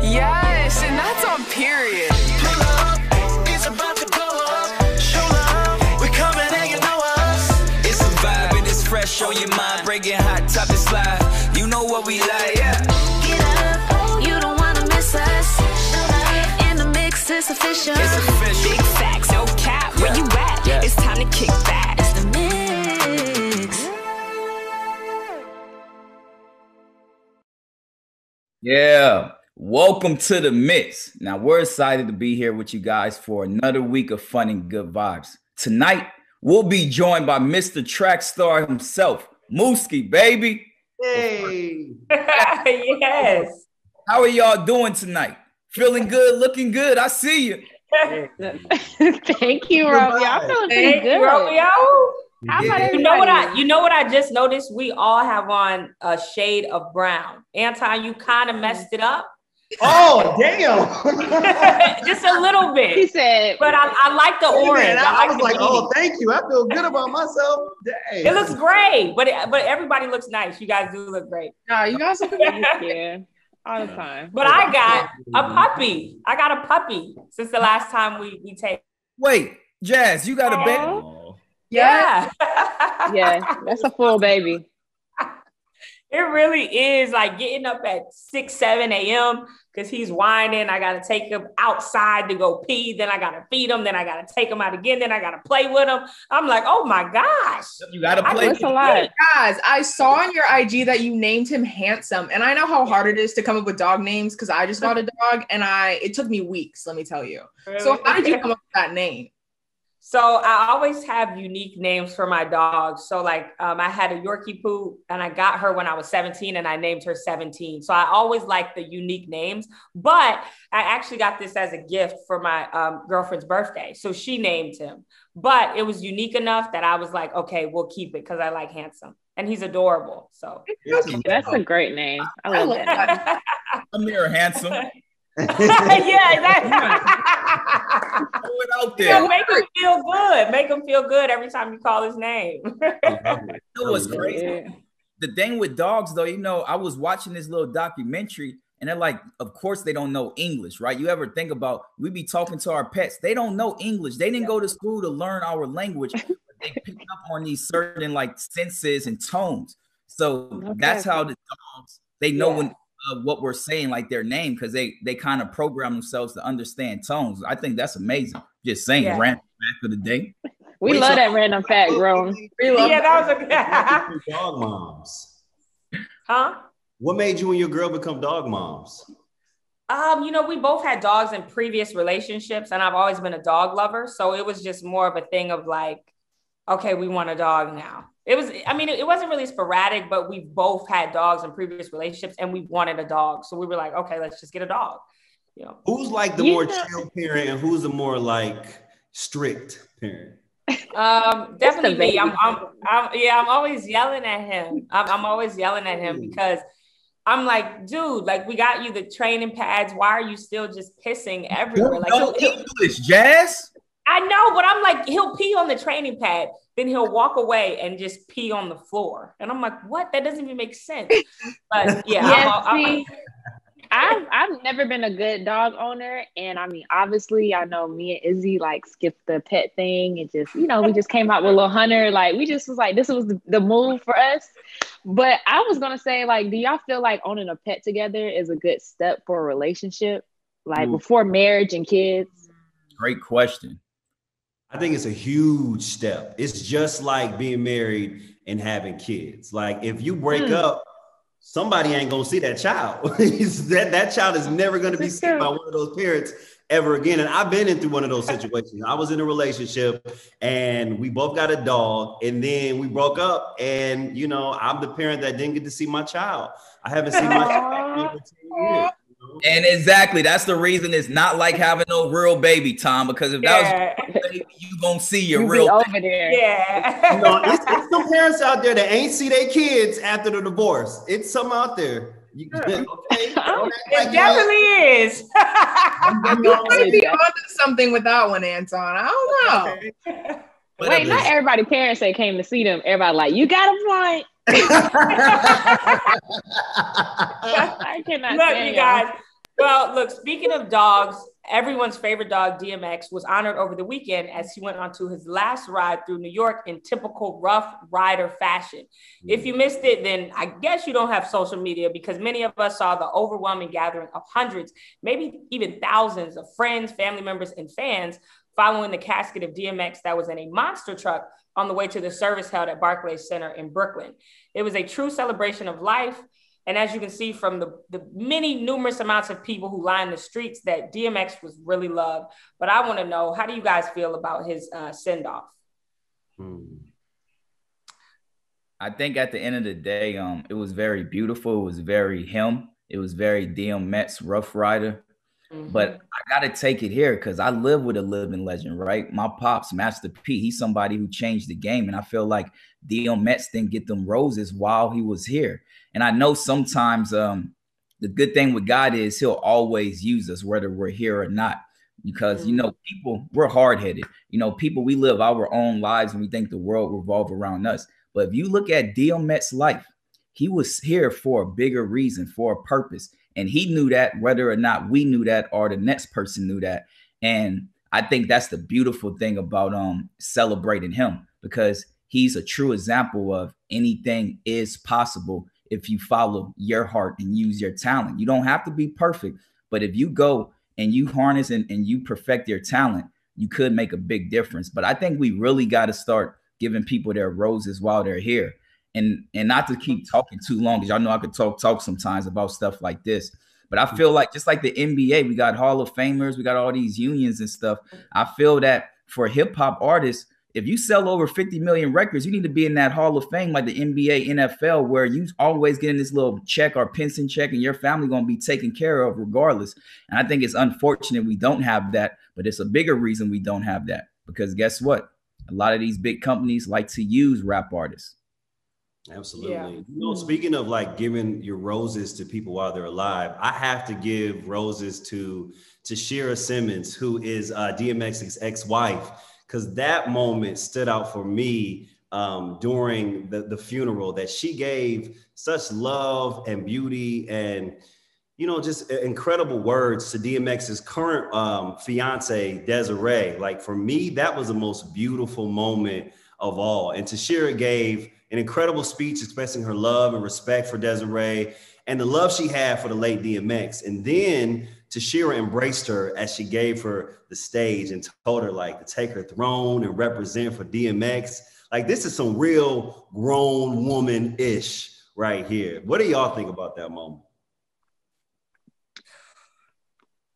Yes, and that's on period. Pull up, it's about to go up. Show love, we coming and you know us. It's a vibe and it's fresh on your mind. Breaking hot, top and slide. You know what we like, yeah. Get up, you don't wanna miss us. In the mix, it's official. It's official. Big facts, no cap. Where you at? Yeah. It's time to kick back. It's the mix. Yeah, welcome to the mix. Now, we're excited to be here with you guys for another week of fun and good vibes. Tonight, we'll be joined by Mr. Track Star himself, Mooski, baby. Hey. Yes. How are y'all doing tonight? Feeling good, looking good. I see you. Thank you, Romeo. I'm feeling pretty Thank good. Romeo. How about You everybody? know what I just noticed? We all have on a shade of brown. Anton, you kind of messed it up. Oh, damn. Just a little He bit. said, But I like the orange. Man, I I was the like, green. oh, thank you. I feel good about myself. Dang. It looks great, but everybody looks nice. You guys do look great. "No, you guys are yeah, all the time." But I got a puppy. I got a puppy since the last time we taped. Wait, Jazz, you got a baby? Aw. Yeah. Yeah, that's a full baby. It really is like getting up at 6, 7 a.m. because he's whining. I got to take him outside to go pee. Then I got to feed him. Then I got to take him out again. Then I got to play with him. I'm like, oh my gosh. You got to play. That's a lot. Guys, I saw on your IG that you named him Handsome, and I know how hard it is to come up with dog names because I just got a dog, and it took me weeks, let me tell you. So how did you come up with that name? So I always have unique names for my dogs. So like I had a Yorkie Poo and I got her when I was 17 and I named her 17. So I always like the unique names, but I actually got this as a gift for my girlfriend's birthday. So she named him, but it was unique enough that I was like, okay, we'll keep it because I like Handsome and he's adorable. So That's a great name. I love that. Come here, handsome. yeah, exactly. Throw it out You there. know, make him feel good. Make him feel good every time you call his name. You know what's crazy? Yeah. The thing with dogs, though, I was watching this little documentary, and they're like, of course, they don't know English, right? You ever think about, we be talking to our pets, they don't know English. They didn't go to school to learn our language. But they pick up on these certain like senses and tones. So that's how the dogs, they know what we're saying, like their name, because they kind of program themselves to understand tones. I think that's amazing. Just saying, random fact of the day. We love that random fact, bro. That was a Dog moms. huh? What made you and your girl become dog moms? We both had dogs in previous relationships, and I've always been a dog lover. So it was just more of a thing of like, okay, we want a dog now. It wasn't really sporadic, but we both had dogs in previous relationships and we wanted a dog. So we were like, okay, let's just get a dog. Who's like the more chill parent and who's the more like strict parent? Definitely me. I'm always yelling at him. I'm always yelling at him because I'm like, dude, like we got you the training pads. Why are you still just pissing everywhere? Like English, Jazz. I know, but I'm like, he'll pee on the training pad, then he'll walk away and just pee on the floor. And I'm like, what? That doesn't even make sense. But yeah, I've never been a good dog owner. And I mean, obviously, I know me and Izzy like skipped the pet thing and just, we just came out with a little Hunter. Like, we just was like, this was the move for us. But I was going to say, like, do y'all feel like owning a pet together is a good step for a relationship? Like before marriage and kids? Great question. I think it's a huge step. It's just like being married and having kids. Like if you break up, somebody ain't gonna see that child. that child is never gonna be seen by one of those parents ever again. And I've been through one of those situations. I was in a relationship and we both got a dog, and then we broke up. And I'm the parent that didn't get to see my child. I haven't seen my child in 10 years. And exactly, that's the reason it's not like having no real baby, Tom, because if that was your baby, you gonna see your real over baby. there. Yeah. It's some parents out there that ain't see their kids after the divorce. It's some out there. Okay? It definitely is. You might be onto something with that one, Anton. I don't know. Wait, not everybody parents that came to see them. Everybody like, you got a point. I cannot Look, stand you guys, Well, look, speaking of dogs, everyone's favorite dog, DMX, was honored over the weekend as he went on to his last ride through New York in typical Rough Rider fashion. If you missed it, then I guess you don't have social media, because many of us saw the overwhelming gathering of hundreds, maybe even thousands of friends, family members, and fans following the casket of DMX that was in a monster truck on the way to the service held at Barclays Center in Brooklyn. It was a true celebration of life. And as you can see from the many numerous amounts of people who lined the streets, that DMX was really loved. But I want to know, how do you guys feel about his send-off? I think at the end of the day, it was very beautiful. It was very him. It was very DMX, Rough Rider. But I got to take it here because I live with a living legend, right? My pops, Master P, he's somebody who changed the game. And I feel like DMX didn't get them roses while he was here. And I know sometimes the good thing with God is he'll always use us, whether we're here or not. Because, you know, people, we're hard-headed. You know, people, we live our own lives and we think the world revolves around us. But if you look at DMX's life, he was here for a bigger reason, for a purpose. And he knew that, whether or not we knew that or the next person knew that. And I think that's the beautiful thing about celebrating him, because he's a true example of anything is possible if you follow your heart and use your talent. You don't have to be perfect, but if you go and you harness and you perfect your talent, you could make a big difference. But I think we really got to start giving people their roses while they're here. And not to keep talking too long, because y'all know I could talk sometimes about stuff like this. But I feel like just like the NBA, we got Hall of Famers, we got all these unions and stuff. I feel that for hip hop artists, if you sell over 50 million records, you need to be in that Hall of Fame like the NBA, NFL, where you always getting this little check or pension check and your family going to be taken care of regardless. And I think it's unfortunate we don't have that, but it's a bigger reason we don't have that, because guess what? A lot of these big companies like to use rap artists. Absolutely. Yeah. You know, speaking of like giving your roses to people while they're alive, I have to give roses to Shira Simmons, who is DMX's ex-wife, because that moment stood out for me during the funeral, that she gave such love and beauty and, you know, just incredible words to DMX's current fiance, Desiree. Like, for me, that was the most beautiful moment of all. And Tashira gave an incredible speech expressing her love and respect for Desiree and the love she had for the late DMX. And then Tashira embraced her as she gave her the stage and told her like to take her throne and represent for DMX. Like, this is some real grown woman-ish right here. What do y'all think about that moment?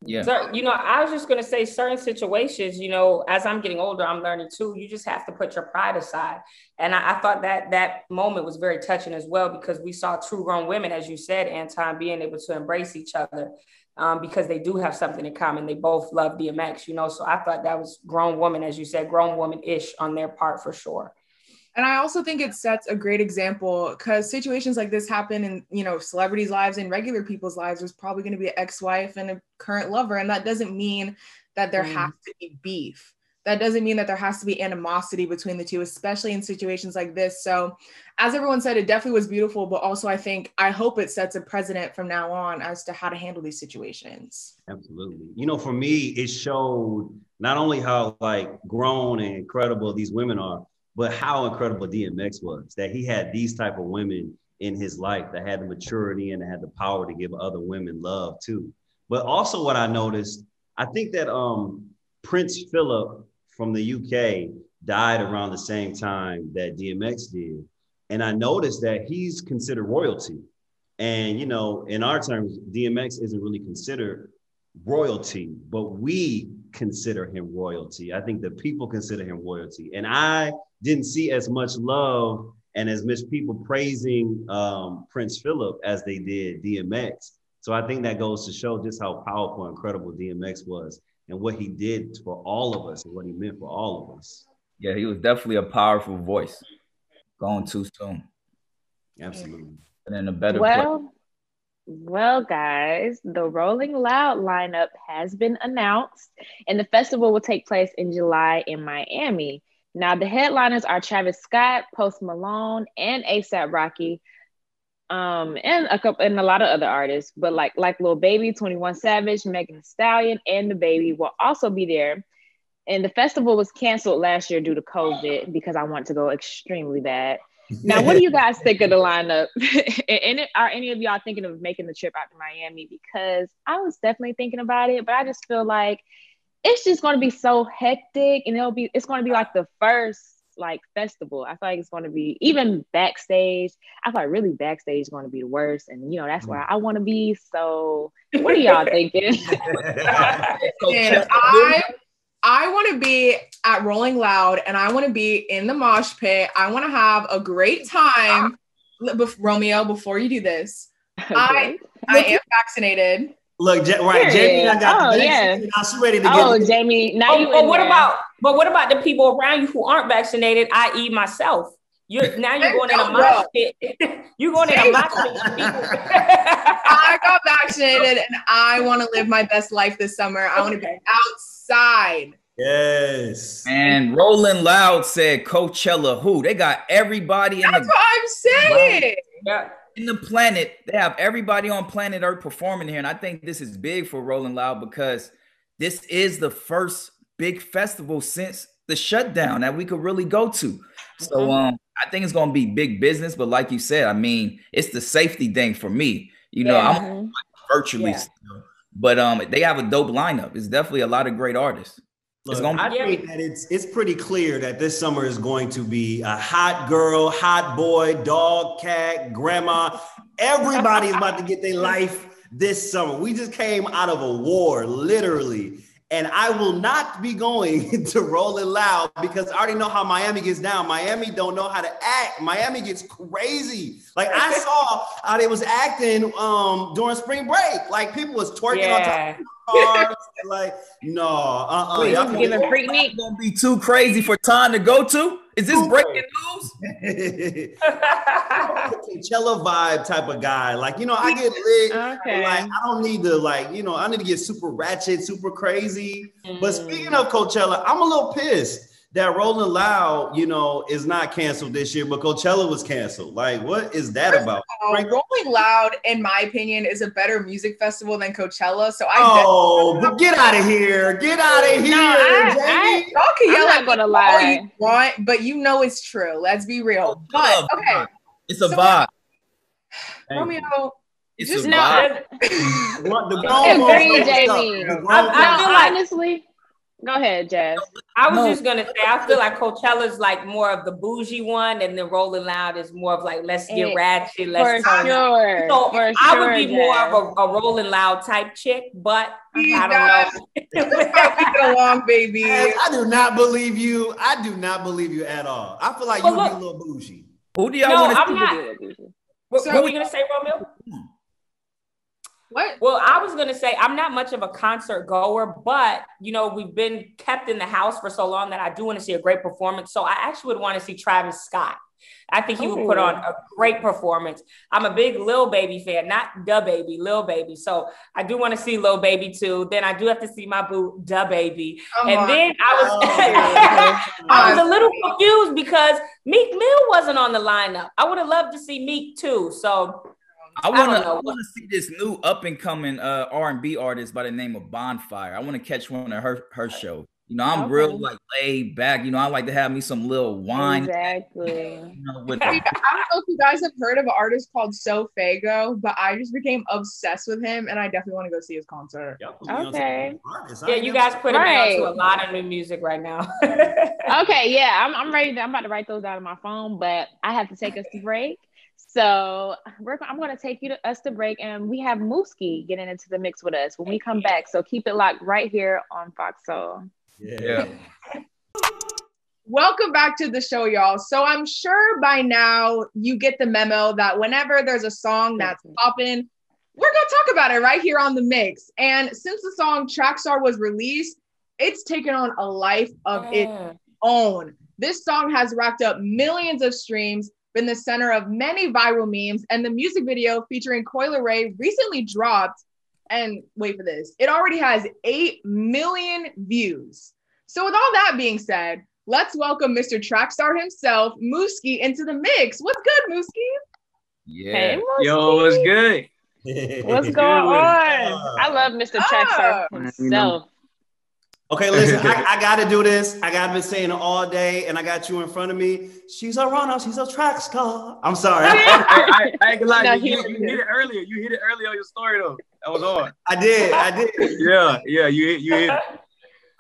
Yeah. So, you know, I was just going to say, certain situations, you know, as I'm getting older, I'm learning too, you just have to put your pride aside. And I thought that moment was very touching as well, because we saw true grown women, as you said, Anton, being able to embrace each other because they do have something in common. They both love DMX, you know, so I thought that was grown woman, as you said, grown woman-ish on their part for sure. And I also think it sets a great example, because situations like this happen in, you know, celebrities' lives and regular people's lives. There's probably going to be an ex-wife and a current lover. And that doesn't mean that there has to be beef. That doesn't mean that there has to be animosity between the two, especially in situations like this. So as everyone said, it definitely was beautiful, but also I hope it sets a precedent from now on as to how to handle these situations. Absolutely. You know, for me, it showed not only how like grown and incredible these women are, but how incredible DMX was, that he had these type of women in his life that had the maturity and had the power to give other women love too. But also what I noticed, I think that Prince Philip from the UK died around the same time that DMX did. And I noticed that he's considered royalty. And, you know, in our terms, DMX isn't really considered royalty, but we consider him royalty. I think the people consider him royalty. And I didn't see as much love and as much people praising Prince Philip as they did DMX. So I think that goes to show just how powerful and incredible DMX was and what he did for all of us and what he meant for all of us. Yeah, he was definitely a powerful voice. Gone too soon. Absolutely. And in a better place. Well, guys, the Rolling Loud lineup has been announced, and the festival will take place in July in Miami. Now, the headliners are Travis Scott, Post Malone, and A$AP Rocky. And a lot of other artists, but like Lil Baby, 21 Savage, Megan Thee Stallion, and the Baby will also be there. And the festival was canceled last year due to COVID because I want to go extremely bad. Now, what do you guys think of the lineup? And are any of y'all thinking of making the trip out to Miami? Because I was definitely thinking about it, but I just feel like it's just going to be so hectic, and it's going to be like the first like festival. I feel like it's going to be even backstage. I feel like really backstage is going to be the worst, and that's where I want to be. So, what are y'all thinking? And I want to be at Rolling Loud, and I want to be in the mosh pit. I want to have a great time. Romeo, before you do this, okay. I am vaccinated. Look, right, Jamie, I got the vaccine. Now she's ready to get. Oh, Jamie, now you. But what about the people around you who aren't vaccinated, i.e., myself? You're going in a mosh pit. You're going in a mosh pit. I got vaccinated, and I want to live my best life this summer. I want to be outside. Yes. And Rolling Loud said Coachella. Who? They got everybody in. That's what I'm saying. Yeah. In the planet, they have everybody on planet Earth performing here. And I think this is big for Rolling Loud because this is the first big festival since the shutdown that we could really go to. So I think it's going to be big business. But like you said, I mean, it's the safety thing for me. I'm virtually still. But they have a dope lineup. It's definitely a lot of great artists. Look, I think that it's pretty clear that this summer is going to be a hot girl, hot boy, dog, cat, grandma. Everybody's about to get their life this summer. We just came out of a war, literally. And I will not be going to Rolling Loud because I already know how Miami gets down. Miami don't know how to act. Miami gets crazy. Like I saw how they was acting during spring break. Like people was twerking on top of cars. Like, no, Y'all giving Freaknik. Gonna be too crazy for time to go to? Is this breaking news? Coachella vibe type of guy. Like, I get lit. Okay. Like, I don't need to I need to get super ratchet, super crazy. But speaking of Coachella, I'm a little pissed that Rolling Loud, is not canceled this year, but Coachella was canceled. Like, what is that about? Rolling Loud, in my opinion, is a better music festival than Coachella. So but get out of here. Get out of here, Jamie. Y'all can yell at gonna lie. all you want, but it's true. Let's be real. But okay. It's a vibe. Romeo, it's just a vibe. Agree, Jamie. I feel like, honestly. Go ahead, Jazz. I was just gonna say, I feel like Coachella's like more of the bougie one, and then Rolling Loud is more of like let's get ratchet, let's turn sure. So for I sure, would be more of a Rolling Loud type chick, but I don't know. Get along, baby. I do not believe you. I do not believe you at all. I feel like you would be a little bougie. Who do y'all want to see? What were you gonna say, Romeo? What? Well, I was going to say, I'm not much of a concert goer, but, we've been kept in the house for so long that I do want to see a great performance. So I actually would want to see Travis Scott. I think he would put on a great performance. I'm a big Lil Baby fan, not Da Baby, Lil Baby. So I do want to see Lil Baby too. Then I do have to see my boo, Da Baby. Then I was a little confused because Meek Mill wasn't on the lineup. I would have loved to see Meek too. So I want to see this new up and coming R&B artist by the name of Bonfire. I want to catch one of her shows. I'm real like laid back. I like to have me some little wine. Exactly. I don't know if you guys have heard of an artist called So Fago, but I just became obsessed with him, and I definitely want to go see his concert. Yep. Okay. Yeah, you guys put him out to a lot of new music right now. Okay, yeah, I'm ready. I'm about to write those out on my phone, but I have to take us to break. So I'm going to take us to break, and we have Mooski getting into the mix with us when we come back. So keep it locked right here on Fox Soul. Yeah. Welcome back to the show, y'all. So I'm sure by now you get the memo that whenever there's a song that's popping, we're going to talk about it right here on the mix. And since the song Trackstar was released, it's taken on a life of its own. This song has racked up millions of streams, been the center of many viral memes, and the music video featuring Coi Leray recently dropped. And wait for this, it already has 8 million views. So with all that being said, let's welcome Mr. Trackstar himself, Mooski, into the mix. What's good, Mooski? Hey, Yeah. Yo, what's Mooski. good? What's What's going good with it? on? I love Mr. Trackstar Man, you know. himself. Okay, listen, I got to do this. I got been saying it all day, and I got you in front of me. She's a runner. She's a track star. I'm sorry. I ain't gonna lie. No, You hit it earlier. You hit it earlier on your story though. That was hard. I did. Yeah. You hit it.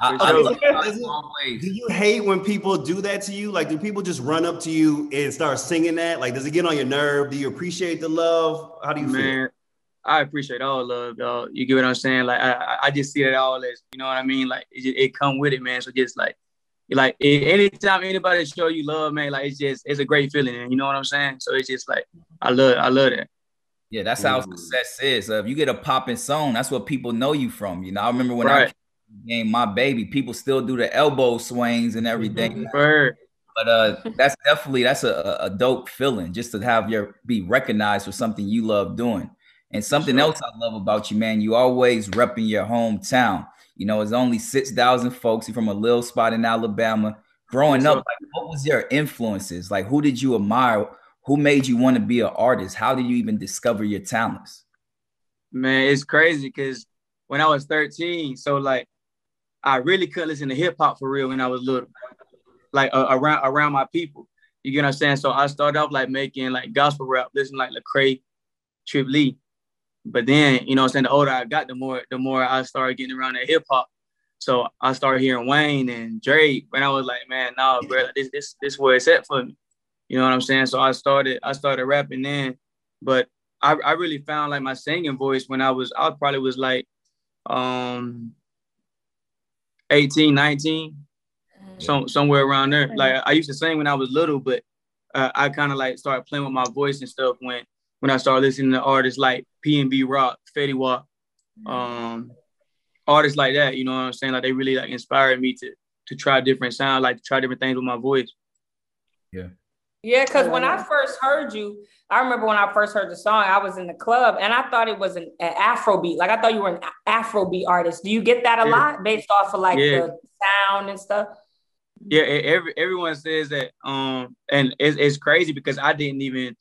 I For sure. love Is it- always. Do you hate when people do that to you? Like, do people just run up to you and start singing that? Like, does it get on your nerve? Do you appreciate the love? How do you feel? Man, I appreciate all love, dog. You get what I'm saying? Like, I just see it all as, you know what I mean? Like, it come with it, man. So just like anytime anybody show you love, man, like it's a great feeling, man. You know what I'm saying? So it's just like I love that. Yeah, that's how success is. If you get a popping song, that's what people know you from. You know, I remember when Right. I game My Baby, people still do the elbow swings and everything. Word. But that's a dope feeling just to have be recognized for something you love doing. And something Sure. else I love about you, man, you always repping your hometown. You know, it's only 6,000 folks. You're from a little spot in Alabama. Growing Yes, up, sir. like, what was your influences? Like, who did you admire? Who made you want to be an artist? How did you even discover your talents? Man, it's crazy because when I was 13, so like I really couldn't listen to hip hop for real when I was little, like around my people. You get what I'm saying? So I started off like making like gospel rap, listening like Lecrae, Trip Lee. But then, you know what I'm saying, the older I got, the more I started getting around that hip hop. So I started hearing Wayne and Drake, and I was like, man, nah, bro, this where it's at for me. You know what I'm saying? So I started rapping then, but I really found like my singing voice when I probably was like 18, 19, somewhere around there. Like I used to sing when I was little, but I kind of like started playing with my voice and stuff when I started listening to artists like P&B Rock, Fetty Wap, artists like that. You know what I'm saying? Like they really like inspired me to try different sounds, like to try different things with my voice. Yeah. Yeah, because when I first heard you, I remember when I first heard the song, I was in the club and I thought it was an Afrobeat. Like I thought you were an Afrobeat artist. Do you get that a lot based off of like the sound and stuff? Yeah, everyone says that. And it's crazy because I didn't even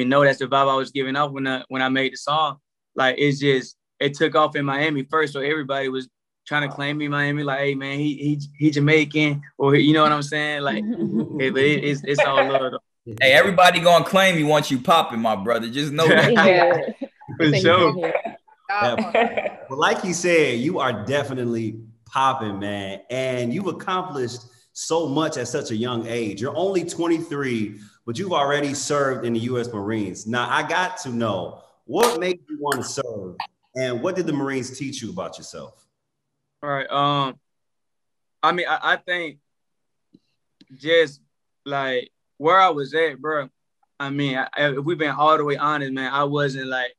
know that's the vibe I was giving off when I made the song. Like it took off in Miami first, so everybody was trying to claim me Miami, like, hey man, he Jamaican, or you know what I'm saying? Like, but it's all love though. Hey, everybody gonna claim you once you popping, my brother. Just know that. For sure. Well, like you said, you are definitely popping, man, and you've accomplished so much at such a young age. You're only 23, but you've already served in the U.S. Marines. Now, I got to know what made you want to serve, and what did the Marines teach you about yourself? All right. I mean, I think just like where I was at, bro. I mean, if we've been all the way honest, man, I wasn't like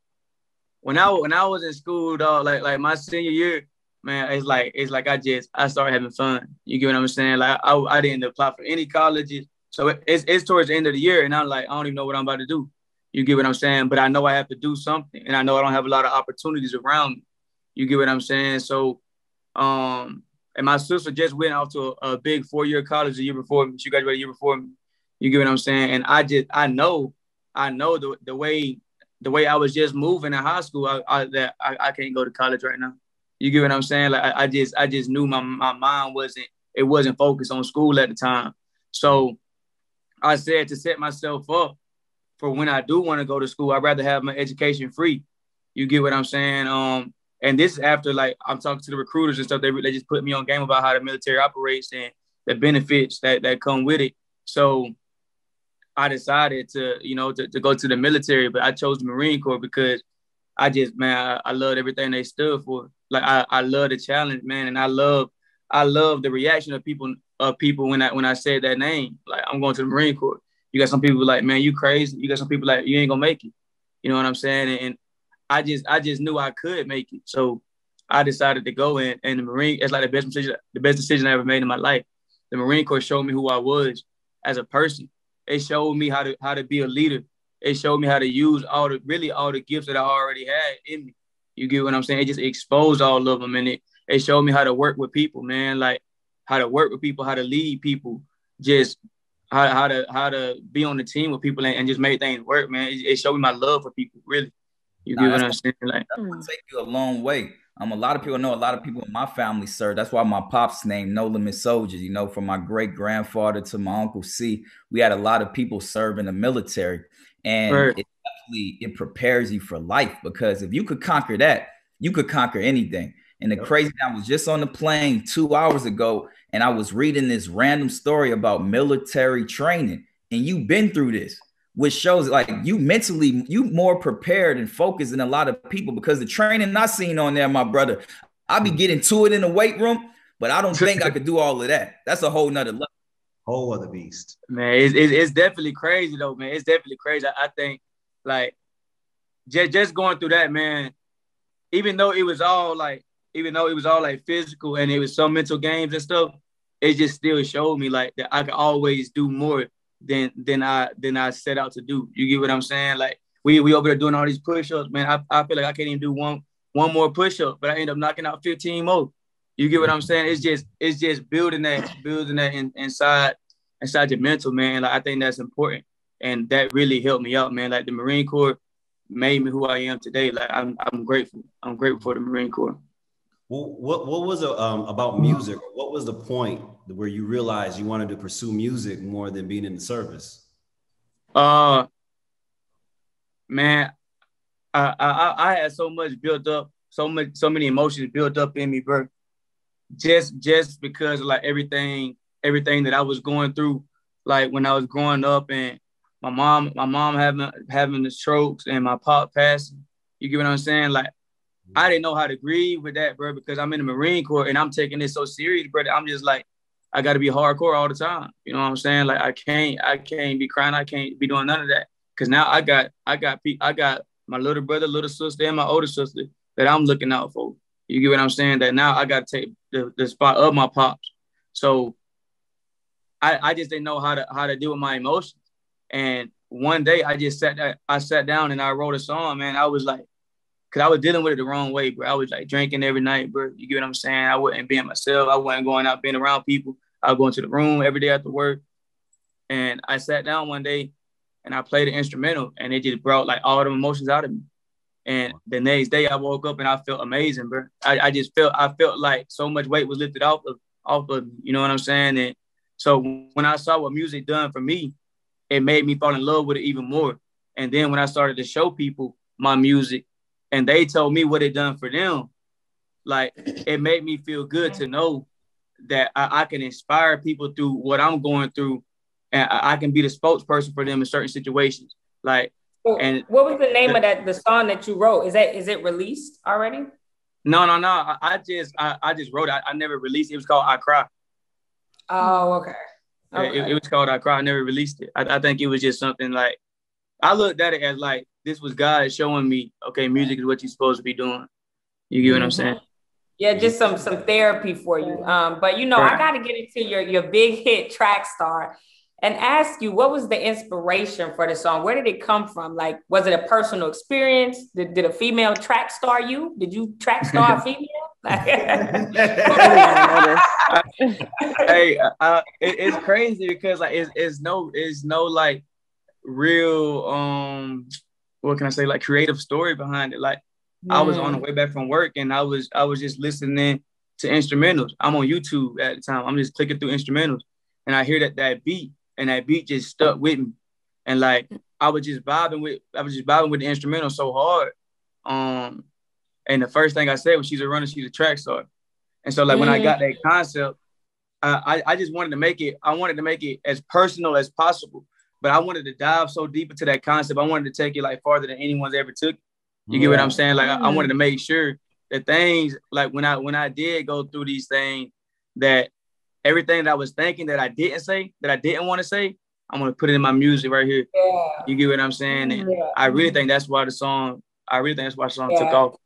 when I was in school, dog. Like my senior year, man, it's like I started having fun. You get what I'm saying? Like I didn't apply for any colleges, so it's towards the end of the year, and I'm like, I don't even know what I'm about to do. You get what I'm saying? But I know I have to do something, and I know I don't have a lot of opportunities around me. You get what I'm saying? So. And my sister just went off to a big 4-year college the year before me. She graduated the year before me. You get what I'm saying? And I know the way I was just moving in high school, that I can't go to college right now. You get what I'm saying? Like I just knew my mind wasn't focused on school at the time. So I said to set myself up for when I do want to go to school, I'd rather have my education free. You get what I'm saying? And this is after, like, I'm talking to the recruiters and stuff. They just put me on game about how the military operates and the benefits that come with it. So I decided to go to the military, but I chose the Marine Corps because I loved everything they stood for. Like I love the challenge, man, and I love the reaction of people when I said that name. Like, I'm going to the Marine Corps. You got some people like, man, you crazy. You got some people like, you ain't gonna make it. You know what I'm saying? And I just knew I could make it. So I decided to go in, and the Marine, it's like the best decision I ever made in my life. The Marine Corps showed me who I was as a person. It showed me how to be a leader. It showed me how to use all the gifts that I already had in me. You get what I'm saying? It just exposed all of them, and it showed me how to work with people, man. Like how to work with people, how to lead people. Just how to be on the team with people and just make things work, man. It showed me my love for people, really. You get what I'm saying? Like, that would take you a long way. A lot of people know, a lot of people in my family serve. That's why my pops named No Limit Soldiers. You know, from my great grandfather to my uncle C, we had a lot of people serve in the military, and right. it prepares you for life, because if you could conquer that, you could conquer anything. And the crazy, I was just on the plane 2 hours ago, and I was reading this random story about military training, and you've been through this, which shows like you mentally, you more prepared and focused than a lot of people, because the training I seen on there, my brother, I be getting to it in the weight room, but I don't think I could do all of that. That's a whole nother level. Whole other beast. Man, it's definitely crazy though, man. It's definitely crazy. I think like just going through that, man, even though it was all like physical and it was some mental games and stuff, it just still showed me like that I could always do more than I set out to do. You get what I'm saying? Like we over there doing all these push-ups, man. I feel like I can't even do one more push-up, but I end up knocking out 15 more. You get what I'm saying? It's just building that inside your mental, man. Like I think that's important, and that really helped me out, man. Like the Marine Corps made me who I am today. Like I'm grateful. I'm grateful for the Marine Corps. Well, what was about music? What was the point where you realized you wanted to pursue music more than being in the service? Man, I had so much built up, so many emotions built up in me, bro. Just because of like everything that I was going through, like when I was growing up, and my mom having the strokes and my pop passing. You get what I'm saying? Like I didn't know how to grieve with that, bro, because I'm in the Marine Corps and I'm taking this so serious, bro. I'm just like, I got to be hardcore all the time. You know what I'm saying? Like I can't be crying. I can't be doing none of that, because now I got my little brother, little sister, and my older sister that I'm looking out for. You get what I'm saying? That now I got to take the spot of my pops. So I just didn't know how to deal with my emotions. And one day I sat down and I wrote a song, man. I was like, because I was dealing with it the wrong way, bro. I was like drinking every night, bro. You get what I'm saying? I wasn't being myself. I wasn't going out being around people. I was going to the room every day after work. And I sat down one day and I played an instrumental, and it just brought like all the emotions out of me. And the next day I woke up and I felt amazing, bro. I felt like so much weight was lifted off of me, you know what I'm saying? And so when I saw what music done for me, it made me fall in love with it even more. And then when I started to show people my music and they told me what it done for them, like it made me feel good to know that I can inspire people through what I'm going through, and I can be the spokesperson for them in certain situations. Like, and what was the name of the song that you wrote? Is it released already? No. I just wrote it. I never released it. It was called I Cry. Oh, okay. It was called I Cry. I never released it. I think it was just something like, I looked at it as like, this was God showing me, okay, music is what you're supposed to be doing. You get what I'm saying? Yeah, just some therapy for you. But you know, right. I got to get into your big hit Track Star and ask you, what was the inspiration for the song? Where did it come from? Like, was it a personal experience? Did a female track star you? Did you track star a female? Hey, it's crazy because like it's no like real what can I say, like creative story behind it. Like I was on the way back from work and I was just listening to instrumentals. I'm on YouTube at the time. I'm just clicking through instrumentals and I hear that beat, and that beat just stuck with me. And like I was just vibing with the instrumental so hard. And the first thing I said was, she's a runner, she's a track star. And so like when I got that concept, I just wanted to make it as personal as possible. But I wanted to dive so deep into that concept. I wanted to take it like farther than anyone's ever took. You get what I'm saying? Like I wanted to make sure that things, like when I did go through these things, that everything that I was thinking that I didn't say, that I didn't want to say, I'm gonna put it in my music right here. Yeah. You get what I'm saying? And I really think that's why the song took off.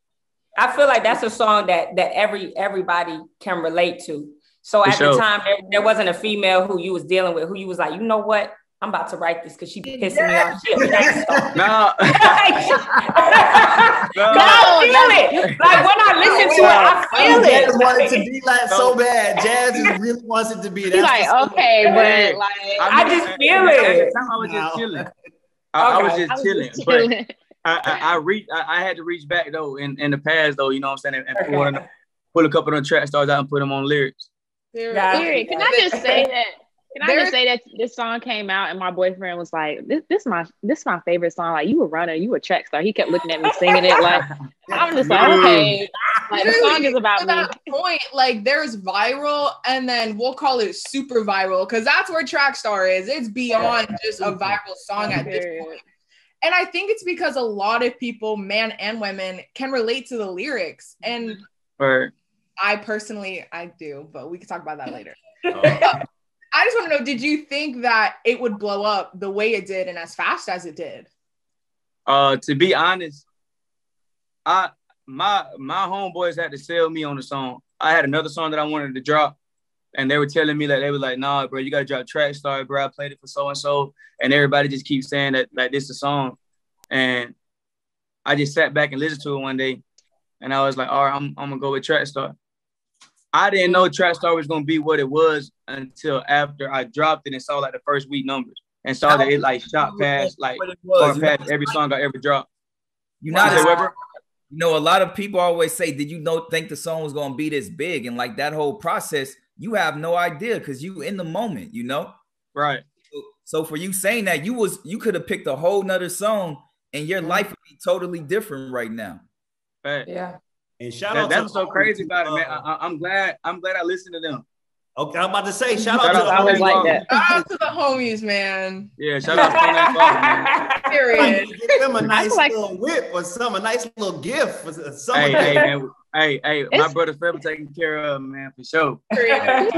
I feel like that's a song that everybody can relate to. So at the time, there wasn't a female who you was dealing with, who you was like, you know what? I'm about to write this because she pissing me off. She a track star. No. I feel it. Like when I listen to it, I feel it. Jazz wanted to be like so bad. Jazz just really wants it to be. He's like, okay, but like I just feel it. I was just chilling. I was just chilling. But I had to reach back though in the past though, you know what I'm saying, and pull a couple of them track stars out and put them on lyrics. Can I just say that? Can I just say that this song came out and my boyfriend was like, this my favorite song. Like, you a runner, you a track star. He kept looking at me singing it. Like, I'm just like, okay. Like, the song is about me. That point, like, there's viral, and then we'll call it super viral, because that's where track star is. It's beyond just a viral song at this point. And I think it's because a lot of people, men and women, can relate to the lyrics. And I personally, I do, but we can talk about that later. I just want to know, did you think that it would blow up the way it did and as fast as it did? To be honest, my homeboys had to sell me on the song. I had another song that I wanted to drop, and they were telling me that they were like, nah, bro, you got to drop Track Star, bro. I played it for so-and-so, and everybody just keeps saying that like this is a song. And I just sat back and listened to it one day, and I was like, all right, I'm going to go with Track Star. I didn't know Track Star was going to be what it was until after I dropped it and saw like the first week numbers and saw that it like shot past like past every song I ever dropped. You know, a lot of people always say, did you think the song was going to be this big? And like that whole process, you have no idea because you in the moment, you know? Right. So for you saying that, you could have picked a whole nother song and your life would be totally different right now. Right. Yeah. And shout out that's so crazy about it, man. I'm glad I listened to them. Okay, I'm about to say shout out to the homies like that. Shout out to the homies, man. Yeah, shout out to that man. Period. Give them a nice little whip or something, a nice little gift or something. Hey, man. Hey, my brother forever taken care of, man, for sure. Period.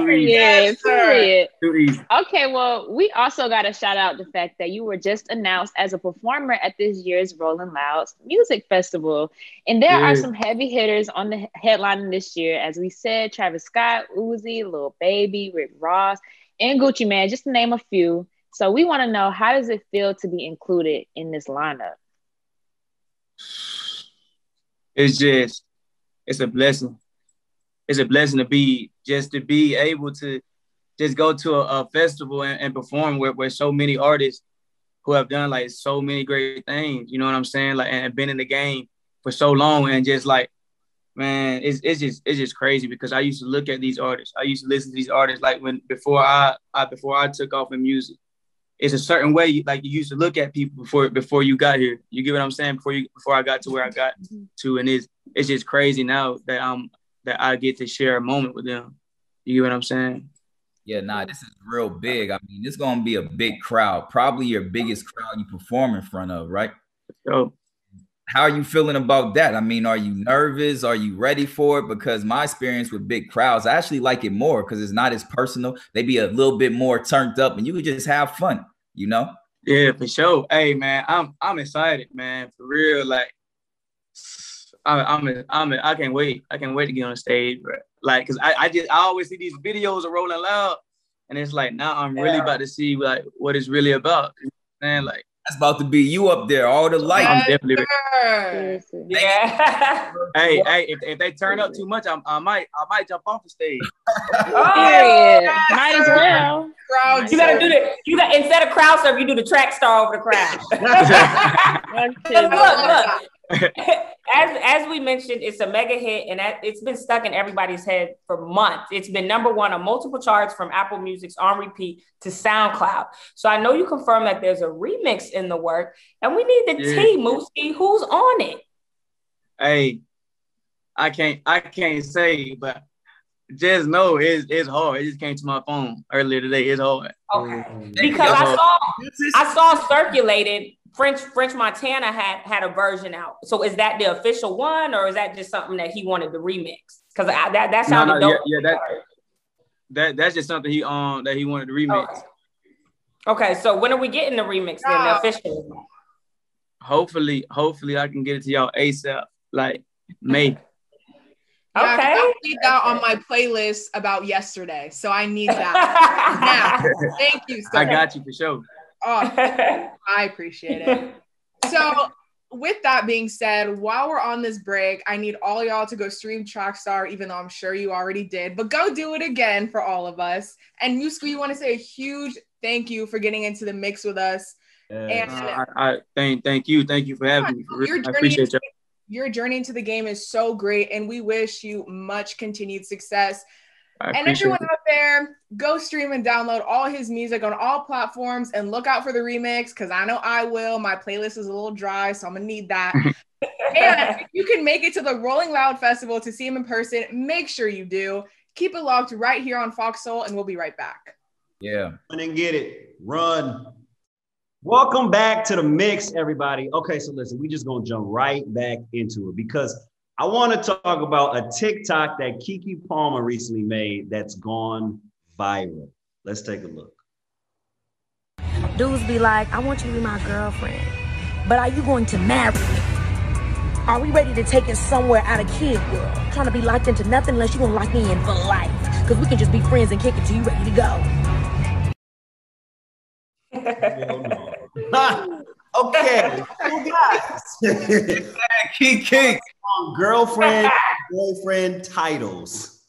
Too easy. Okay, well, we also got to shout out the fact that you were just announced as a performer at this year's Rolling Louds Music Festival. And there are some heavy hitters on the headline this year. As we said, Travis Scott, Uzi, Lil Baby, Rick Ross, and Gucci Mane, just to name a few. So we want to know, how does it feel to be included in this lineup? It's a blessing. It's a blessing to be able to just go to a festival and perform where so many artists who have done like so many great things, you know what I'm saying? Like, and been in the game for so long, and just like, man, it's just crazy because I used to look at these artists. I used to listen to these artists like before I took off in music. It's a certain way you used to look at people before you got here. You get what I'm saying? Before I got to where I got to, and it's just crazy now that I get to share a moment with them. You get what I'm saying? Yeah, this is real big. I mean, it's gonna be a big crowd, probably your biggest crowd you perform in front of, right? So, how are you feeling about that? I mean, are you nervous? Are you ready for it? Because my experience with big crowds, I actually like it more because it's not as personal. They be a little bit more turned up, and you could just have fun, you know? Yeah, for sure. Hey, man, I'm excited, man, for real. Like, I can't wait. I can't wait to get on the stage, bro. Like, cause I always see these videos of Rolling Loud, and it's like now I'm really about to see like what it's really about. You know what I'm saying? Like, that's about to be you up there, all the light. I'm definitely Yeah. Hey, if they turn up too much, I might jump off the stage. Might as well. You gotta do instead of crowd surf, you do the track star over the crowd. Look. As we mentioned, it's a mega hit, and it's been stuck in everybody's head for months. It's been #1 on multiple charts, from Apple Music's On Repeat to SoundCloud. So I know you confirmed that there's a remix in the work, and we need the tea, Mooski. Who's on it? Hey, I can't say, but just know it's hard. It just came to my phone earlier today. It's hard. Okay, because I saw circulated. French Montana had a version out. So is that the official one, or is that just something that he wanted to remix? Because that sounded dope. Yeah, that's just something he wanted to remix. Okay, so when are we getting the remix then, the official one? Hopefully I can get it to y'all ASAP, like May. Yeah, I need that on my playlist about yesterday, so I need that now. Thank you. I got you for sure. Oh, I appreciate it. So with that being said, while we're on this break, I need all y'all to go stream Trackstar, even though I'm sure you already did, but go do it again for all of us. And Mooski, we want to say a huge thank you for getting into the mix with us. And I thank you for having me. I appreciate you. Your journey into the game is so great, and we wish you much continued success. And everyone out there, go stream and download all his music on all platforms and look out for the remix, because I know I will. My playlist is a little dry, so I'm going to need that. And if you can make it to the Rolling Loud Festival to see him in person, make sure you do. Keep it locked right here on Fox Soul, and we'll be right back. Yeah. Run and get it. Run. Welcome back to the mix, everybody. Okay, so listen, we just going to jump right back into it because I want to talk about a TikTok that Keke Palmer recently made that's gone viral. Let's take a look. Dudes be like, I want you to be my girlfriend, but are you going to marry me? Are we ready to take it somewhere out of kid world? Trying to be locked into nothing unless you're going to lock me in for life. Because we can just be friends and kick it till you ready to go. Okay, so guys. Keke. Girlfriend, boyfriend titles.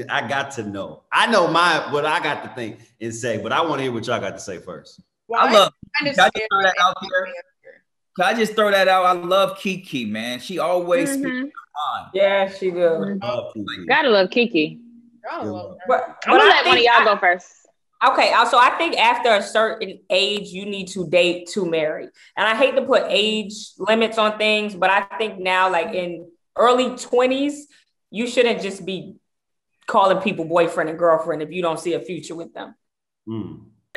I got to know. I know what I got to think and say, but I want to hear what y'all got to say first. Well, I love. Can I just throw that out there? Can I just throw that out? I love Keke, man. She always speaks her mind. Yeah, she will. Gotta love Keke. Gotta love her. But I'm gonna let one of y'all go first. Okay, so I think after a certain age, you need to date to marry. And I hate to put age limits on things, but I think now, like in early 20s, you shouldn't just be calling people boyfriend and girlfriend if you don't see a future with them.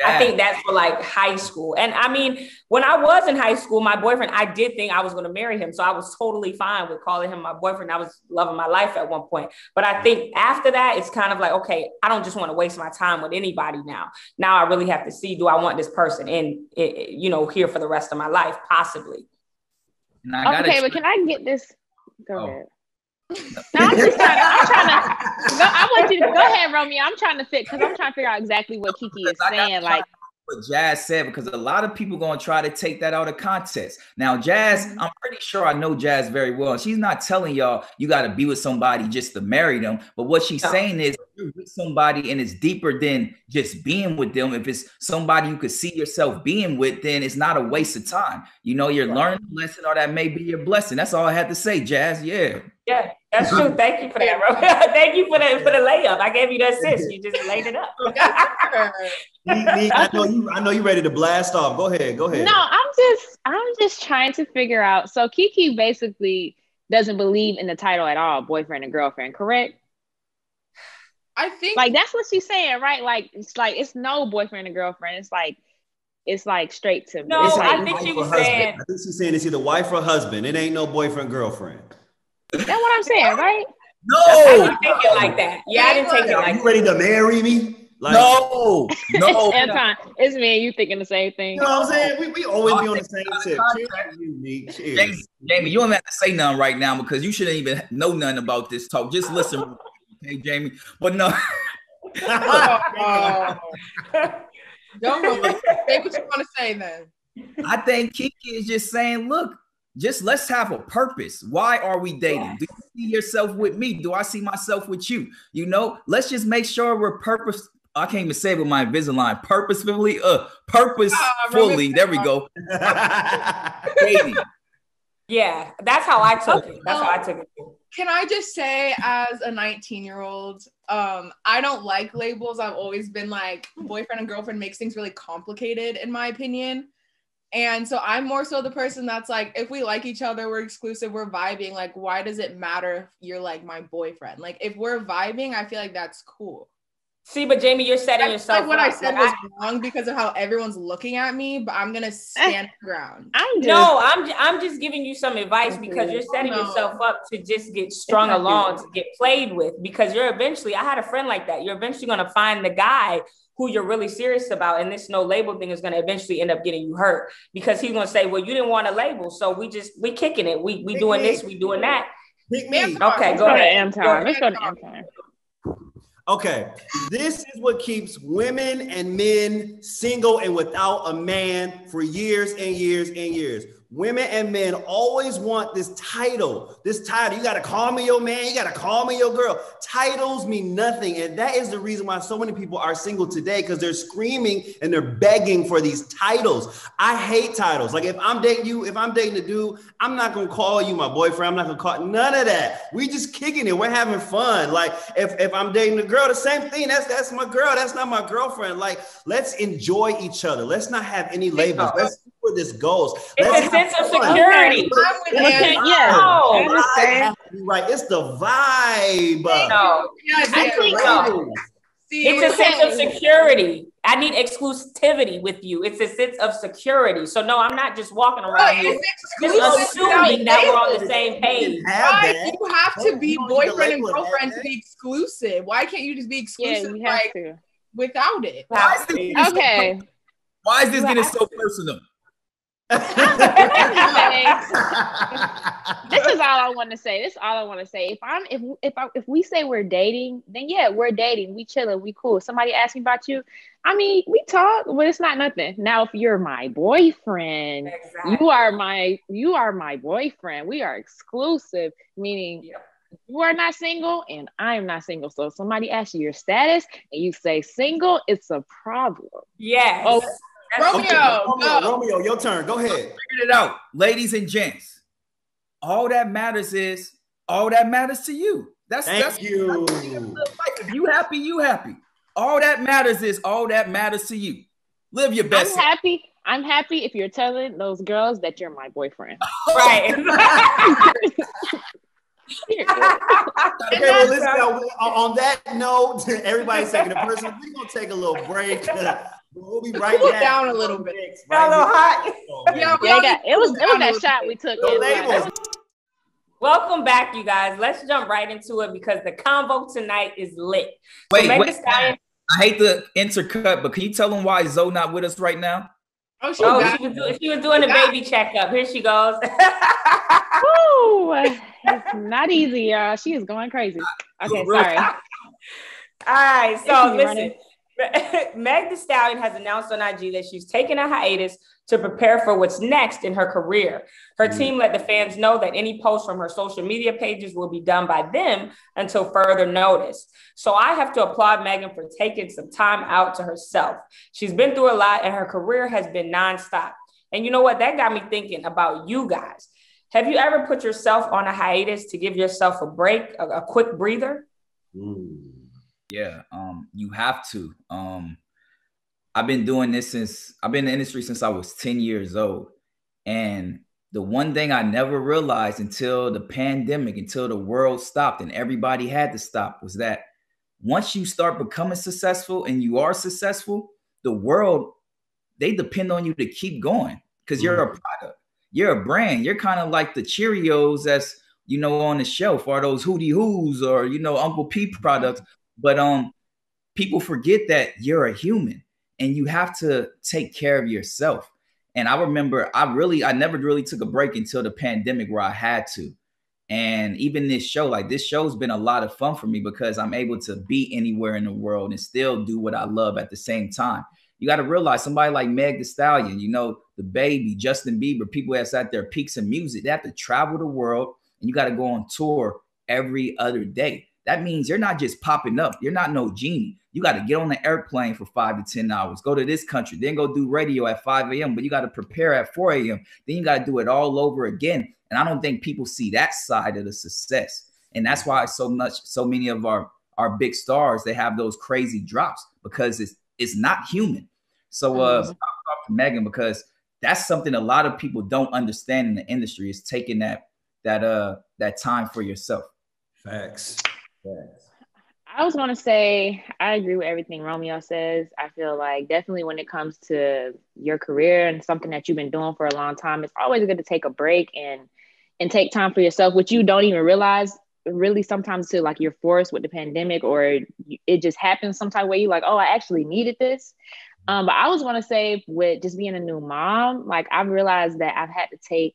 I think that's for like high school. And I mean, when I was in high school, my boyfriend, I did think I was going to marry him. So I was totally fine with calling him my boyfriend. I was loving my life at one point. But I think after that, it's kind of like, okay, I don't just want to waste my time with anybody now. Now I really have to see, do I want this person in, here for the rest of my life, possibly. Okay, but can I get this? Go ahead. No, I'm trying to I want you to go ahead, Romeo. I'm trying to figure out exactly what Keke is saying. Like what Jazz said, because a lot of people going to try to take that out of context. Now, Jazz, I'm pretty sure I know Jazz very well. And she's not telling y'all you got to be with somebody just to marry them. But what she's saying is, if you're with somebody and it's deeper than just being with them. If it's somebody you could see yourself being with, then it's not a waste of time. You're learning a lesson, or that may be your blessing. That's all I had to say, Jazz. Yeah. Yeah, that's true. Thank you for that, bro. Thank you for the layup. I gave you the assist. You just laid it up. I know you ready to blast off. Go ahead. No, I'm just trying to figure out. So Keke basically doesn't believe in the title at all, boyfriend and girlfriend, correct? I think like that's what she's saying, right? Like it's no boyfriend and girlfriend. It's like straight to no. I think she was saying. I think she's saying it's either wife or husband. It ain't no boyfriend girlfriend. That's what I'm saying, right? No, I didn't take it like that. Yeah, I didn't take it like that. You ready to marry me? Like, no. Anton, it's me and you thinking the same thing. You know what I'm saying? We always be on the same tip. Cheers. Jamie, you don't have to say nothing right now because you shouldn't even know nothing about this talk. Just listen, okay, Jamie. But no. Don't really say what you want to say then. I think Keke is just saying, look, just let's have a purpose. Why are we dating? Do you see yourself with me? Do I see myself with you? Let's just make sure we're I can't even say it with my Invisalign. Purposefully. There we go. Dating. Yeah, that's how I took it. That's how I took it. Can I just say, as a 19-year-old, I don't like labels. I've always been like, boyfriend and girlfriend makes things really complicated, in my opinion. And so I'm more so the person that's like, if we like each other, we're exclusive, we're vibing. Like, why does it matter if you're like my boyfriend? Like, if we're vibing, I feel like that's cool. See, but Jamie, you're setting yourself like what I said was wrong because of how everyone's looking at me, but I'm gonna stand the ground. I'm just giving you some advice because you're setting yourself up to just get strung along, to get played with, because I had a friend like that. You're eventually gonna find the guy who you're really serious about, and this no label thing is gonna eventually end up getting you hurt because he's gonna say, well, you didn't want a label, so we kicking it. We doing this, we doing that. Pick me. Okay, go ahead. Let's go to Anton. Okay, this is what keeps women and men single and without a man for years and years and years. Women and men always want this title. This title. You got to call me your man. You got to call me your girl. Titles mean nothing. And that is the reason why so many people are single today, because they're screaming and they're begging for these titles. I hate titles. Like if I'm dating you, if I'm dating a dude, I'm not going to call you my boyfriend. I'm not going to call none of that. We just kicking it. We're having fun. Like if I'm dating a girl, the same thing. That's my girl. That's not my girlfriend. Like, let's enjoy each other. Let's not have any labels. Let's see where this goes. It's a sense of security. I understand. Right. It's the vibe. No. I think so. It's a sense of security. I need exclusivity with you. It's a sense of security. So no, I'm not just walking around here just assuming that we're on the same page. Right. You have to be boyfriend and girlfriend to be exclusive. Why can't you just be exclusive without it? Okay. Why is this getting so personal? This is all I want to say. This is all I want to say. If we say we're dating, then yeah, we're dating. We chilling. We cool. Somebody asks me about you. I mean, we talk, but it's not nothing. Now, if you're my boyfriend, you are my boyfriend. We are exclusive, meaning you are not single and I am not single. So if somebody asks you your status and you say single, it's a problem. Yes. Oh, Romeo, your turn. Go ahead. Figured it out, ladies and gents. All that matters to you. That's you. If you happy, you happy. All that matters to you. Live your best. I'm happy if you're telling those girls that you're my boyfriend. Right. Okay, well, listen, on that note, everybody's taking it personal. We're gonna take a little break. We'll be right back. Down a little bit. Got a little hot. It was that shot we took. Welcome back, you guys. Let's jump right into it because the convo tonight is lit. Wait, I hate to intercut, but can you tell them why Zoe not with us right now? She was doing a baby checkup. Here she goes. Woo, it's not easy, y'all. She is going crazy. Okay, sorry. All right, so listen. Meg Thee Stallion has announced on IG that she's taking a hiatus to prepare for what's next in her career. Her team let the fans know that any posts from her social media pages will be done by them until further notice. So I have to applaud Megan for taking some time out to herself. She's been through a lot and her career has been nonstop. And you know what? That got me thinking about you guys. Have you ever put yourself on a hiatus to give yourself a break, a quick breather? Yeah, you have to. I've been doing this I've been in the industry since I was 10 years old. And the one thing I never realized until the pandemic, until the world stopped and everybody had to stop, was that once you start becoming successful and you are successful, the world, they depend on you to keep going because you're a product. You're a brand. You're kind of like the Cheerios that's, on the shelf, or those Hootie Hoos or, Uncle P products. But people forget that you're a human and you have to take care of yourself. And I remember I never really took a break until the pandemic where I had to. And even this show's been a lot of fun for me because I'm able to be anywhere in the world and still do what I love at the same time. You got to realize somebody like Meg Thee Stallion, the baby, Justin Bieber, people that's at their peaks in music, they have to travel the world and you got to go on tour every other day. That means you're not just popping up. You're not no genie. You got to get on the airplane for 5 to 10 hours, go to this country, then go do radio at 5 a.m. But you got to prepare at 4 a.m. Then you got to do it all over again. And I don't think people see that side of the success. And that's why so many of our big stars, they have those crazy drops because it's not human. So I'll talk to Megan because that's something a lot of people don't understand in the industry is taking that time for yourself. Facts. I was going to say, I agree with everything Romeo says. I feel like definitely when it comes to your career and something that you've been doing for a long time, it's always good to take a break and take time for yourself, which you don't even realize really sometimes till like you're forced with the pandemic or it just happens sometime where you're like, oh, I actually needed this. But I was going to say with just being a new mom, like I've realized that I've had to take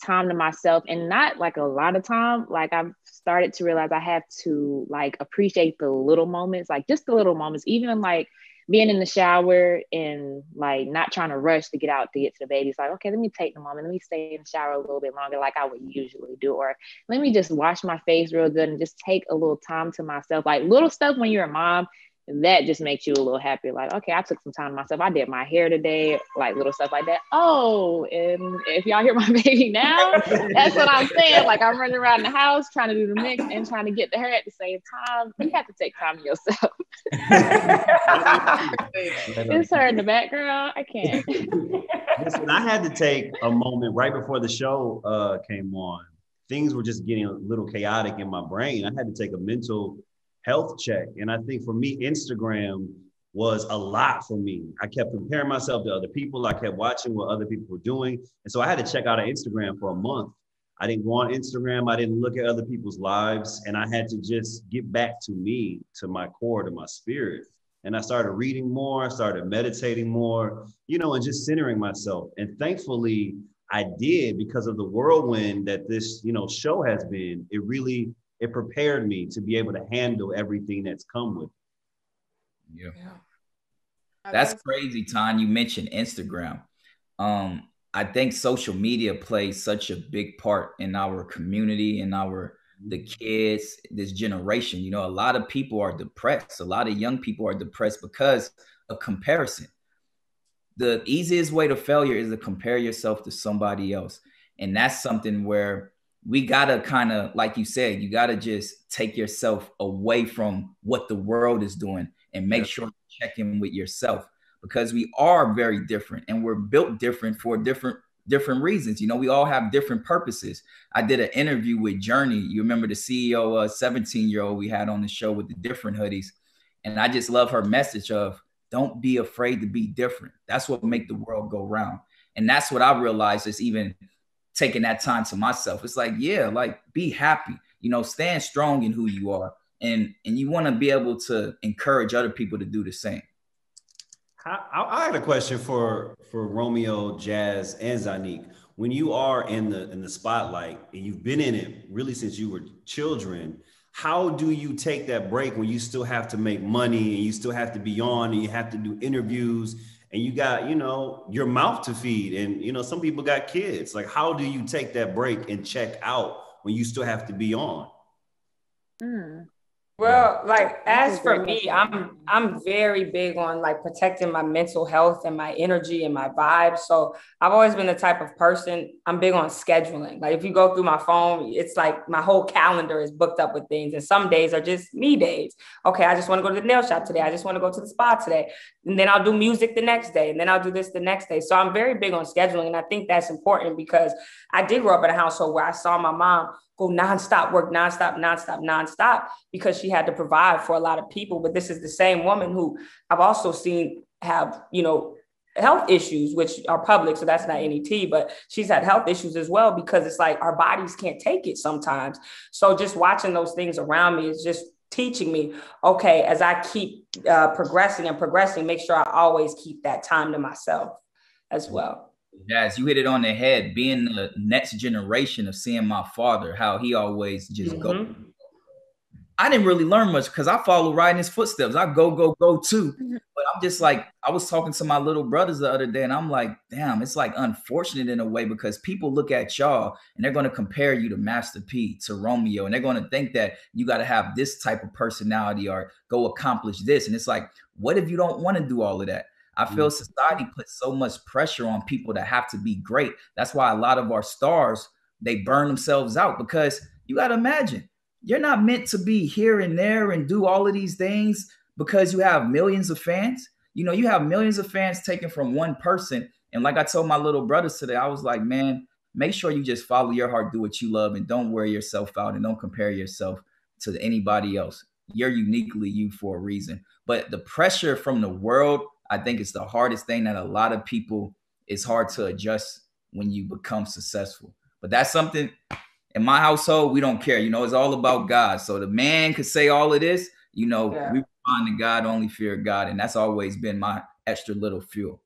time to myself, and not like a lot of time. Like I've started to realize I have to like appreciate the little moments, like just the little moments, even like being in the shower and like not trying to rush to get out to get to the baby. It's like, okay, let me take the moment. Let me stay in the shower a little bit longer like I would usually do. Or let me just wash my face real good and just take a little time to myself. Like little stuff when you're a mom, that just makes you a little happier. Like, okay, I took some time to myself. I did my hair today, like little stuff like that. Oh, and if y'all hear my baby now, that's what I'm saying. Like I'm running around the house trying to do the mix and trying to get to her at the same time. You have to take time to yourself. It's her in the background. I can't. Listen, I had to take a moment right before the show came on. Things were just getting a little chaotic in my brain. I had to take a mental health check. And I think for me, Instagram was a lot for me. I kept comparing myself to other people. I kept watching what other people were doing. And so I had to check out of Instagram for a month. I didn't go on Instagram. I didn't look at other people's lives. And I had to just get back to me, to my core, to my spirit. And I started reading more, I started meditating more, you know, and just centering myself. And thankfully I did, because of the whirlwind that this, you know, show has been. It prepared me to be able to handle everything that's come with it. Yeah. That's crazy, Ton. You mentioned Instagram. I think social media plays such a big part in our community and the kids, this generation. You know, a lot of people are depressed. A lot of young people are depressed because of comparison. The easiest way to failure is to compare yourself to somebody else. And that's something where we gotta kind of, like you said, you gotta just take yourself away from what the world is doing and make sure you check in with yourself, because we are very different and we're built different for different reasons. You know, we all have different purposes. I did an interview with Journey. You remember the CEO, 17-year-old we had on the show with the different hoodies. And I just love her message of don't be afraid to be different. That's what make the world go round. And that's what I realized is even taking that time to myself. It's like, yeah, like be happy, you know, stand strong in who you are. And you want to be able to encourage other people to do the same. I had a question for Romeo, Jazz, and Zanique. When you are in the spotlight and you've been in it really since you were children, how do you take that break when you still have to make money and you still have to be on and you have to do interviews and you got, you know, your mouth to feed and, you know, some people got kids. Like, how do you take that break and check out when you still have to be on? Well, like as for me, I'm very big on like protecting my mental health and my energy and my vibe. So I've always been the type of person, I'm big on scheduling. Like if you go through my phone, it's like my whole calendar is booked up with things. And some days are just me days. Okay, I just want to go to the nail shop today. I just want to go to the spa today. And then I'll do music the next day. And then I'll do this the next day. So I'm very big on scheduling. And I think that's important because I did grow up in a household where I saw my mom go nonstop, work nonstop, because she had to provide for a lot of people. But this is the same woman who I've also seen have, you know, health issues, which are public. So that's not any tea, but she's had health issues as well, because it's like our bodies can't take it sometimes. So just watching those things around me is just teaching me, okay, as I keep progressing, make sure I always keep that time to myself as well. Jazz, you hit it on the head. Being the next generation of seeing my father, how he always just go. I didn't really learn much because I follow right in his footsteps. I go too. But I'm just like, I was talking to my little brothers the other day and I'm like, damn, it's like unfortunate in a way because people look at y'all and they're going to compare you to Master P, to Romeo, and they're going to think that you got to have this type of personality or go accomplish this. And it's like, what if you don't want to do all of that? I feel society puts so much pressure on people that have to be great. That's why a lot of our stars, they burn themselves out because you got to imagine, you're not meant to be here and there and do all of these things because you have millions of fans. You know, you have millions of fans taken from one person. And like I told my little brothers today, I was like, man, make sure you just follow your heart, do what you love, and don't wear yourself out and don't compare yourself to anybody else. You're uniquely you for a reason. But the pressure from the world, I think it's the hardest thing that a lot of people, it's hard to adjust when you become successful. But that's something in my household, we don't care. You know, it's all about God. So the man could say all of this, you know, we respond to God, only fear God. And that's always been my extra little fuel.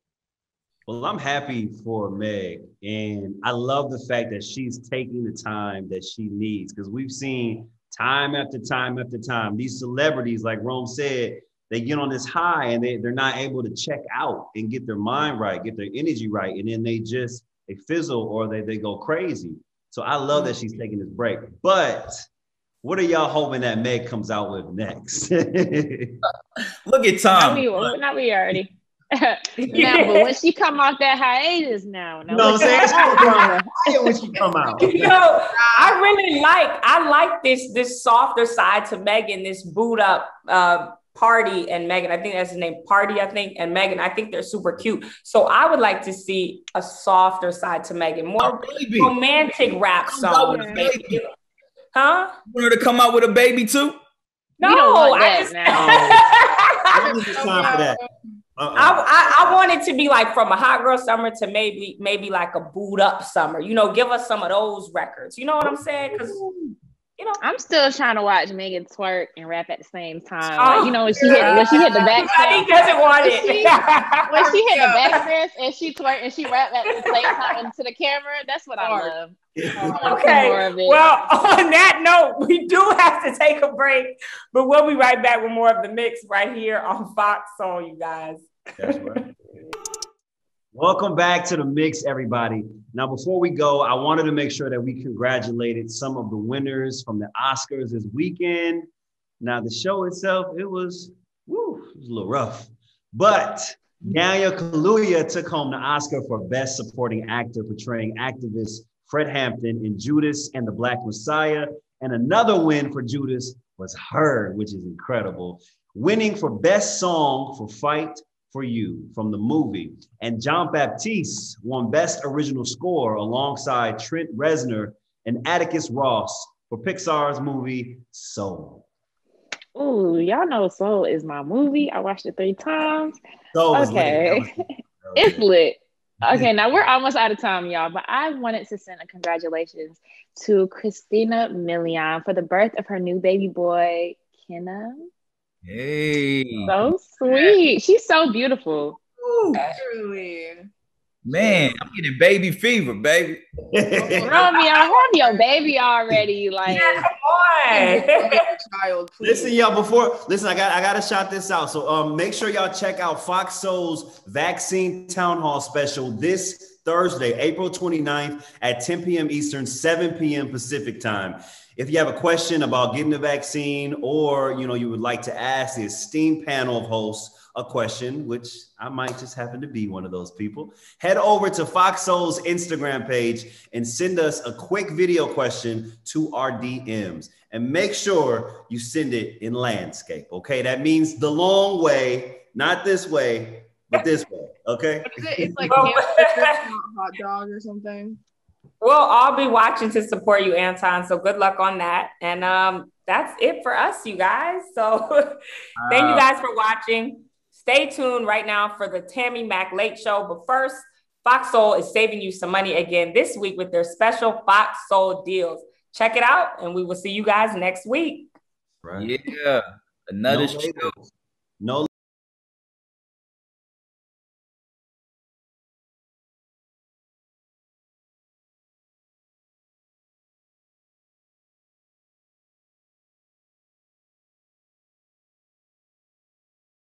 Well, I'm happy for Meg, and I love the fact that she's taking the time that she needs, because we've seen time after time after time, these celebrities, like Rome said, they get on this high and they're not able to check out and get their mind right, get their energy right, and then they fizzle or they go crazy. So I love that she's taking this break. But what are y'all hoping that Meg comes out with next? Look at Tom. Not we already. Now, but when she come off that hiatus now, you know what I'm saying? When she come out. You know, I like this softer side to Megan, this boot up Party and Megan. I think that's his name, Party, and Megan. I think they're super cute. So I would like to see a softer side to Megan, more romantic rap song. Huh? You want her to come out with a baby too? No, I just time for that. I want it to be like from a hot girl summer to maybe like a boot up summer. You know, give us some of those records. You know what I'm saying? Because you know, I'm still trying to watch Megan twerk and rap at the same time. Like, you know, when she hit the back stairs. He doesn't want it. When she hit the back stairs and she twerk and she rap at the same time into the camera, that's what I love. Okay. Well, on that note, we do have to take a break, but we'll be right back with more of the mix right here on Fox Soul, you guys. That's right. Welcome back to the mix, everybody. Now, before we go, I wanted to make sure that we congratulated some of the winners from the Oscars this weekend. Now, the show itself, it was a little rough, but Daniel Kaluuya took home the Oscar for Best Supporting Actor, portraying activist Fred Hampton in Judas and the Black Messiah. And another win for Judas was Her, which is incredible, winning for Best Song for Fight for You from the movie. And John Baptiste won Best Original Score alongside Trent Reznor and Atticus Ross for Pixar's movie Soul. Ooh, y'all know Soul is my movie. I watched it 3 times. Soul okay. Lit. It's lit. Okay, now we're almost out of time, y'all, but I wanted to send a congratulations to Christina Milian for the birth of her new baby boy, Kenna. Hey. So sweet. She's so beautiful. Ooh, truly. Man, I'm getting baby fever, baby. Romeo, I have your baby already. Like, yeah, come on. Child, please. Listen, y'all, I gotta shout this out. So make sure y'all check out Fox Soul's Vaccine Town Hall special this Thursday, April 29th at 10 p.m. Eastern, 7 p.m. Pacific time. If you have a question about getting the vaccine, or you would like to ask the esteemed panel of hosts a question, which I might just happen to be one of those people, head over to Fox Soul's Instagram page and send us a quick video question to our DMs. And make sure you send it in landscape, okay? That means the long way, not this way, but this way, okay? It's like hot dog or something. We'll all be watching to support you, Anton. So good luck on that. And that's it for us, you guys. So thank you guys for watching. Stay tuned right now for the Tammy Mac Late Show. But first, Fox Soul is saving you some money again this week with their special Fox Soul deals. Check it out, and we will see you guys next week. Right. Yeah, another show. No